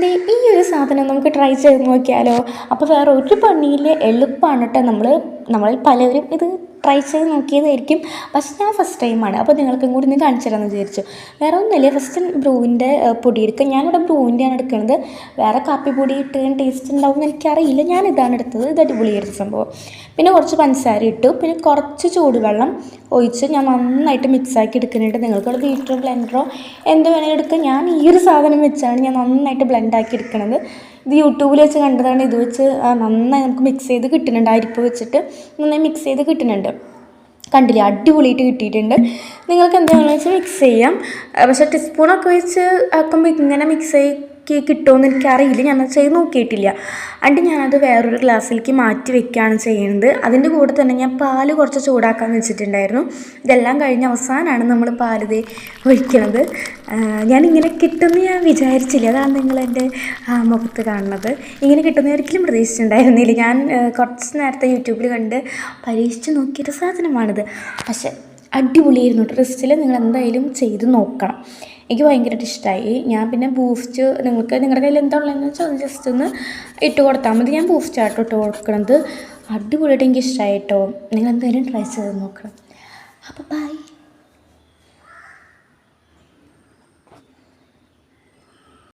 ദേ ഈ ഒരു സാധനം നമുക്ക് ട്രൈ ചെയ്ത് നോക്കിയാലോ? അപ്പോൾ വേറെ ഒരു പണിയില്ല, എളുപ്പമാണ് കേട്ടോ. നമ്മളിൽ പലരും ഇത് ട്രൈ ചെയ്ത് നോക്കിയതായിരിക്കും, പക്ഷെ ഞാൻ ഫസ്റ്റ് ടൈമാണ്. അപ്പോൾ നിങ്ങൾക്കും കൂടി ഒന്ന് കാണിച്ചു തരാമെന്ന് വിചാരിച്ചു. വേറെ ഒന്നുമില്ല, ഫസ്റ്റ് ബ്രൂവിൻ്റെ പൊടി എടുക്കുക. ഞാനിവിടെ ബ്രൂവിൻ്റെയാണ് എടുക്കുന്നത്. വേറെ കാപ്പി പൊടി ഇട്ട് ടേസ്റ്റ് ഉണ്ടാവും എന്ന് എനിക്കറിയില്ല, ഞാനിതാണ് എടുത്തത്. ഇത് അടിപൊളിയായിരുന്നു സംഭവം. പിന്നെ കുറച്ച് പഞ്ചസാര ഇട്ടു, പിന്നെ കുറച്ച് ചൂടുവെള്ളം ഒഴിച്ച് ഞാൻ നന്നായിട്ട് മിക്സാക്കി എടുക്കുന്നുണ്ട്. നിങ്ങൾക്കവിടെ ബീറ്ററോ ബ്ലെൻഡറോ എന്ത് വേണമെങ്കിലും എടുക്കുക. ഞാൻ ഈ ഒരു സാധനം വെച്ചാണ് ഞാൻ നന്നായിട്ട് ബ്ലെൻഡാക്കി എടുക്കുന്നത്. ഇത് യൂട്യൂബിൽ വെച്ച് കണ്ടതാണ്. ഇത് വെച്ച് നന്നായി നമുക്ക് മിക്സ് ചെയ്ത് കിട്ടുന്നുണ്ട്. അരിപ്പ് വെച്ചിട്ട് നന്നായി മിക്സ് ചെയ്ത് കിട്ടുന്നുണ്ട്. കണ്ടില്ലേ, അടിപൊളിയായിട്ട് കിട്ടിയിട്ടുണ്ട്. നിങ്ങൾക്ക് എന്താണെന്ന് വെച്ചാൽ മിക്സ് ചെയ്യാം. പക്ഷേ ടീസ്പൂണൊക്കെ വെച്ച് ആക്കുമ്പോൾ ഇങ്ങനെ മിക്സ് ആക്കി കിട്ടുമെന്ന് എനിക്കറിയില്ല, ഞാൻ ചെയ്ത് നോക്കിയിട്ടില്ല. എന്നിട്ട് ഞാനത് വേറൊരു ഗ്ലാസ്സിലേക്ക് മാറ്റി വെക്കുകയാണ് ചെയ്യുന്നത്. അതിൻ്റെ കൂടെ തന്നെ ഞാൻ പാല് കുറച്ച് ചൂടാക്കാൻ വെച്ചിട്ടുണ്ടായിരുന്നു. ഇതെല്ലാം കഴിഞ്ഞ് അവസാനമാണ് നമ്മൾ പാല് ഒഴിക്കണത്. ഞാനിങ്ങനെ കിട്ടുമെന്ന് ഞാൻ വിചാരിച്ചില്ല, അതാണ് നിങ്ങളെൻ്റെ മുഖത്ത് കാണുന്നത്. ഇങ്ങനെ കിട്ടുന്ന ഒരിക്കലും പ്രതീക്ഷിച്ചിട്ടുണ്ടായിരുന്നില്ല. ഞാൻ കുറച്ച് നേരത്തെ യൂട്യൂബിൽ കണ്ട് പരീക്ഷിച്ച് നോക്കിയൊരു സാധനമാണിത്. പക്ഷേ അടിപൊളിയായിരുന്നു. ടെസ്റ്റിൽ നിങ്ങൾ എന്തായാലും ചെയ്ത് നോക്കണം. എനിക്ക് ഭയങ്കരമായിട്ട് ഇഷ്ടമായി. ഞാൻ പിന്നെ ബൂസ്റ്റ്, നിങ്ങളുടെ കയ്യിൽ എന്താ ഉള്ളതെന്ന് വെച്ചാൽ അത് ജസ്റ്റ് ഒന്ന് ഇട്ട് കൊടുത്താൽ മതി. ഞാൻ ബൂസ്റ്റാട്ടോ ഇട്ട് കൊടുക്കണത്. അടിപൊളിയായിട്ട് എനിക്ക് ഇഷ്ടമായി കേട്ടോ. നിങ്ങൾ എന്തായാലും ട്രൈ ചെയ്ത് നോക്കണം. അപ്പോൾ ബൈ.